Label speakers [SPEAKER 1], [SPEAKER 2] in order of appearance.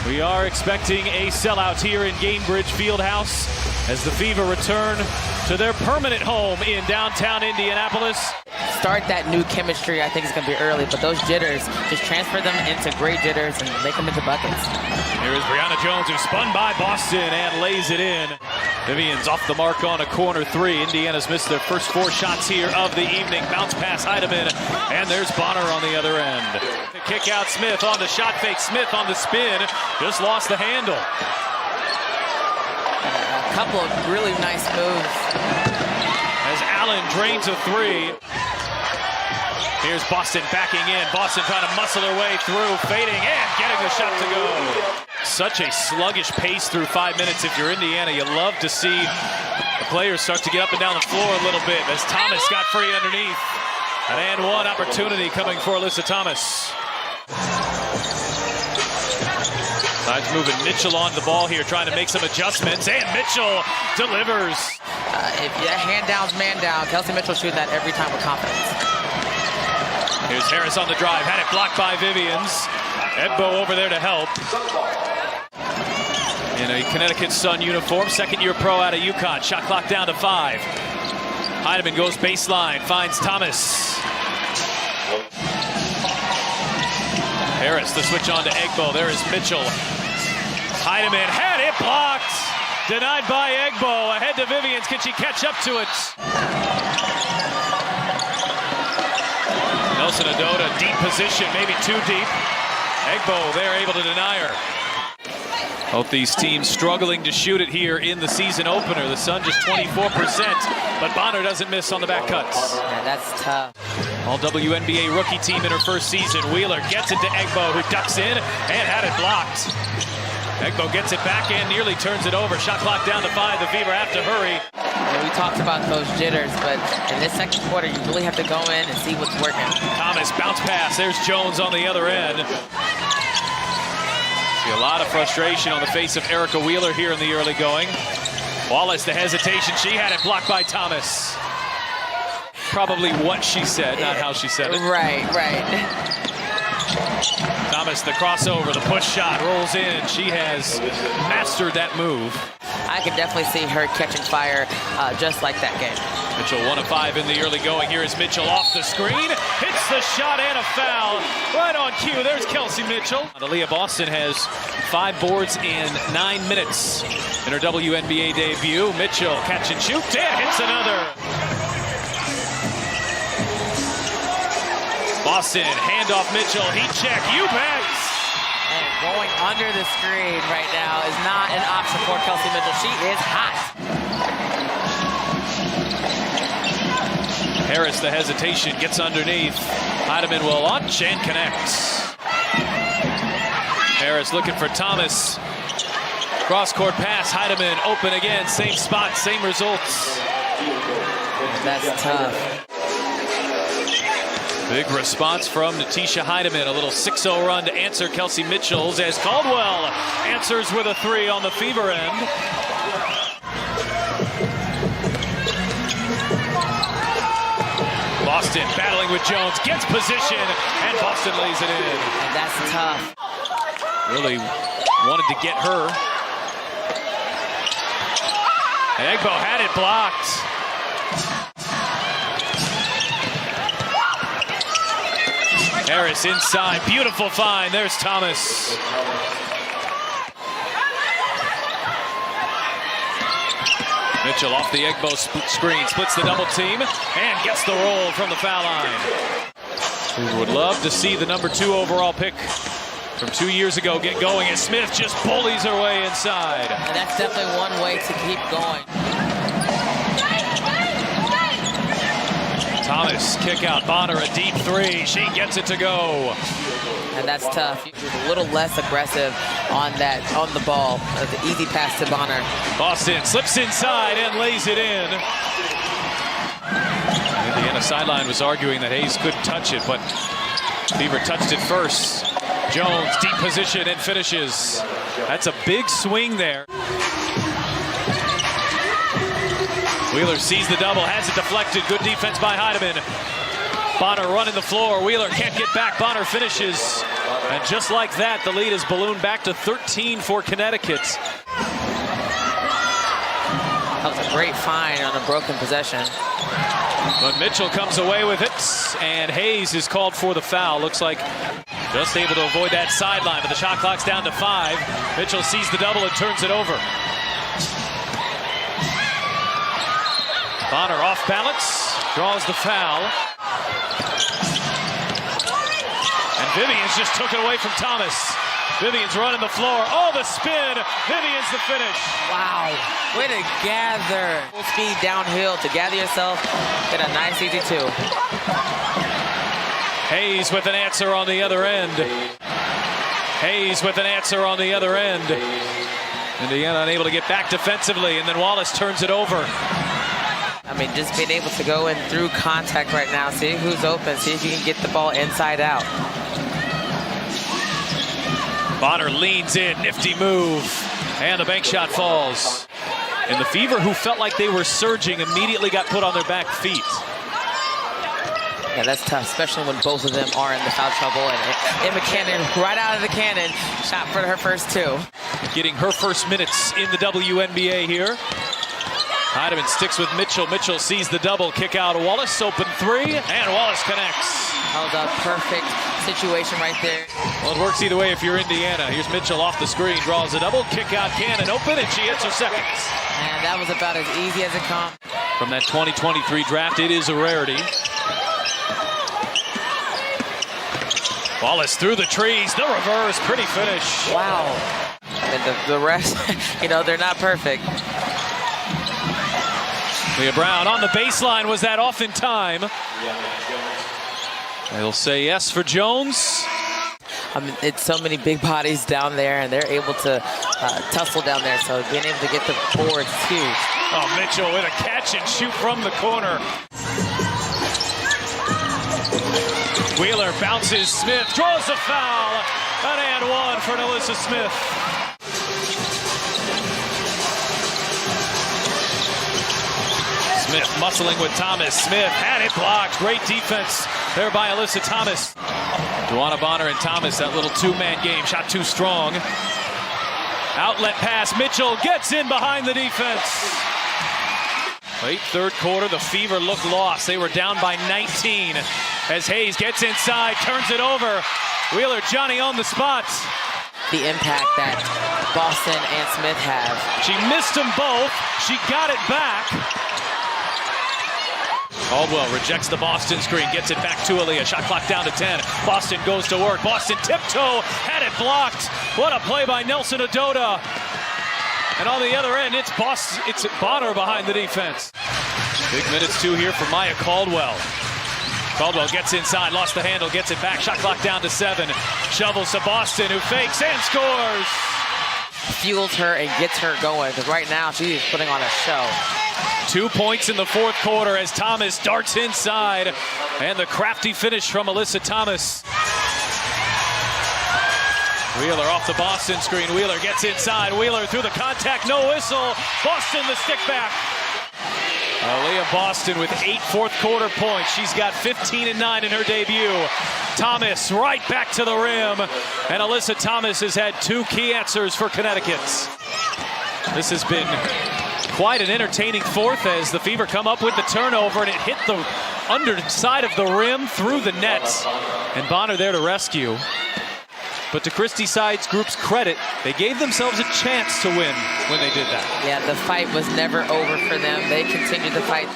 [SPEAKER 1] We are expecting a sellout here in Gainbridge Fieldhouse as the Fever return to their permanent home in downtown Indianapolis.
[SPEAKER 2] Start that new chemistry, I think it's going to be early, but those jitters, just transfer them into great jitters and make them into buckets.
[SPEAKER 1] Here is Brianna Jones, who spun by Boston and lays it in. Vivian's off the mark on a corner three. Indiana's missed their first 4 shots here of the evening. Bounce pass Heidemann, and there's Bonner on the other end. The kick out Smith on the shot fake. Smith on the spin, just lost the handle.
[SPEAKER 2] A couple of really nice moves.
[SPEAKER 1] As Allen drains a 3. Here's Boston backing in. Boston trying to muscle her way through, fading and getting the shot to go. Such a sluggish pace through 5 minutes. If you're Indiana, you love to see the players start to get up and down the floor a little bit as Thomas got free underneath. An and one opportunity coming for Alyssa Thomas. Sides moving Mitchell on the ball here, trying to make some adjustments, and Mitchell delivers.
[SPEAKER 2] If that hand down's man down, Kelsey Mitchell shooting that every time with confidence.
[SPEAKER 1] Here's Harris on the drive, had it blocked by Vivians. Egbo over there to help. In a Connecticut Sun uniform, second-year pro out of UConn. Shot clock down to 5. Heidemann goes baseline, finds Thomas. Harris, the switch on to Egbo. There is Mitchell. Heidemann had it blocked. Denied by Egbo. Ahead to Vivians. Can she catch up to it? Nelson Adota, deep position, maybe too deep. Egbo, they're able to deny her. Both these teams struggling to shoot it here in the season opener. The Sun just 24%, but Bonner doesn't miss on the back cuts.
[SPEAKER 2] Yeah, that's tough.
[SPEAKER 1] All WNBA rookie team in her first season. Wheeler gets it to Egbo, who ducks in and had it blocked. Egbo gets it back and nearly turns it over. Shot clock down to 5. The Fever have to hurry.
[SPEAKER 2] We talked about those jitters, but in this second quarter, you really have to go in and see what's working.
[SPEAKER 1] Thomas, bounce pass. There's Jones on the other end. See a lot of frustration on the face of Erica Wheeler here in the early going. Wallace, the hesitation. She had it blocked by Thomas. Probably what she said, not how she said it.
[SPEAKER 2] Right.
[SPEAKER 1] Thomas, the crossover, the push shot rolls in. She has mastered that move.
[SPEAKER 2] I can definitely see her catching fire just like that game.
[SPEAKER 1] Mitchell 1 of 5 in the early going. Here is Mitchell off the screen. Hits the shot and a foul. Right on cue. There's Kelsey Mitchell. Aaliyah Boston has 5 boards in 9 minutes in her WNBA debut. Mitchell catch and shoot and hits another. Boston, handoff Mitchell, heat check, you bet!
[SPEAKER 2] And going under the screen right now is not an option for Kelsey Mitchell. She is hot.
[SPEAKER 1] Harris, the hesitation, gets underneath. Heidemann will launch and connects. Harris looking for Thomas. Cross-court pass, Heidemann open again, same spot, same results.
[SPEAKER 2] That's tough.
[SPEAKER 1] Big response from Natisha Heidemann. A little 6-0 run to answer Kelsey Mitchell's as Caldwell answers with a 3 on the Fever end. Boston battling with Jones, gets position, and Boston lays it in.
[SPEAKER 2] And that's tough.
[SPEAKER 1] Really wanted to get her. And Egbo had it blocked. Harris inside, beautiful find. There's Thomas. Mitchell off the Egbo screen, splits the double team, and gets the roll from the foul line. We would love to see the number 2 overall pick from 2 years ago get going as Smith just bullies her way inside.
[SPEAKER 2] And that's definitely one way to keep going.
[SPEAKER 1] Thomas, kick out, Bonner, a deep 3. She gets it to go.
[SPEAKER 2] And that's tough. A little less aggressive on the ball. The easy pass to Bonner.
[SPEAKER 1] Boston slips inside and lays it in. The Indiana sideline was arguing that Hayes couldn't touch it, but Fever touched it first. Jones, deep position and finishes. That's a big swing there. Wheeler sees the double, has it deflected. Good defense by Heidemann. Bonner running the floor. Wheeler can't get back. Bonner finishes. And just like that, the lead is ballooned back to 13 for Connecticut.
[SPEAKER 2] That was a great find on a broken possession.
[SPEAKER 1] But Mitchell comes away with it, and Hayes is called for the foul. Looks like just able to avoid that sideline, but the shot clock's down to 5. Mitchell sees the double and turns it over. Bonner off balance, draws the foul. And Vivian's just took it away from Thomas. Vivian's running the floor. Oh, the spin. Vivian's the finish.
[SPEAKER 2] Wow. Way to gather. Full speed downhill to gather yourself. Get a nice easy 2.
[SPEAKER 1] Hayes with an answer on the other end. Hayes with an answer on the other end. Indiana unable to get back defensively, and then Wallace turns it over.
[SPEAKER 2] I mean, just being able to go in through contact right now, see who's open, see if you can get the ball inside out.
[SPEAKER 1] Bonner leans in, nifty move, and the bank shot falls. And the Fever, who felt like they were surging, immediately got put on their back feet.
[SPEAKER 2] Yeah, that's tough, especially when both of them are in the foul trouble. And Emma Cannon, right out of the cannon, shot for her first 2.
[SPEAKER 1] Getting her first minutes in the WNBA here. Heidemann sticks with Mitchell. Mitchell sees the double, kick out. Wallace, open 3, and Wallace connects.
[SPEAKER 2] That was a perfect situation right there.
[SPEAKER 1] Well, it works either way if you're Indiana. Here's Mitchell off the screen, draws a double, kick out, Cannon open, and she hits her second.
[SPEAKER 2] And that was about as easy as it comes.
[SPEAKER 1] From that 2023 draft, it is a rarity. Wallace through the trees, the reverse, pretty finish.
[SPEAKER 2] Wow. And the rest, you know, they're not perfect.
[SPEAKER 1] Leah Brown on the baseline. Was that off in time? They'll say yes for Jones.
[SPEAKER 2] I mean, it's so many big bodies down there, and they're able to tussle down there. So being able to get the boards is huge.
[SPEAKER 1] Oh, Mitchell with a catch and shoot from the corner. Wheeler bounces. Smith draws a foul. An and 1 for Alyssa Smith. Smith muscling with Thomas. Smith had it blocked. Great defense there by Alyssa Thomas. Duana Bonner and Thomas, that little 2-man game. Shot too strong. Outlet pass. Mitchell gets in behind the defense. Late third quarter, the Fever looked lost. They were down by 19 as Hayes gets inside, turns it over. Wheeler, Johnny on the spot.
[SPEAKER 2] The impact that Boston and Smith have.
[SPEAKER 1] She missed them both. She got it back. Caldwell rejects the Boston screen, gets it back to Aaliyah. Shot clock down to 10. Boston goes to work. Boston tiptoe, had it blocked. What a play by Nelson Ododa. And on the other end, it's Bonner behind the defense. Big minutes too here for Maya Caldwell. Caldwell gets inside, lost the handle, gets it back. Shot clock down to 7. Shovels to Boston, who fakes and scores.
[SPEAKER 2] Fuels her and gets her going, because right now she is putting on a show.
[SPEAKER 1] 2 points in the fourth quarter as Thomas darts inside. And the crafty finish from Alyssa Thomas. Wheeler off the Boston screen. Wheeler gets inside. Wheeler through the contact, no whistle. Boston the stick back. Aaliyah Boston with 8 fourth quarter points. She's got 15 and 9 in her debut. Thomas right back to the rim. And Alyssa Thomas has had 2 key answers for Connecticut. This has been quite an entertaining fourth as the Fever come up with the turnover, and it hit the underside of the rim through the net. And Bonner there to rescue. But to Christy Sides Group's credit, they gave themselves a chance to win when they did that.
[SPEAKER 2] Yeah, the fight was never over for them. They continued to fight.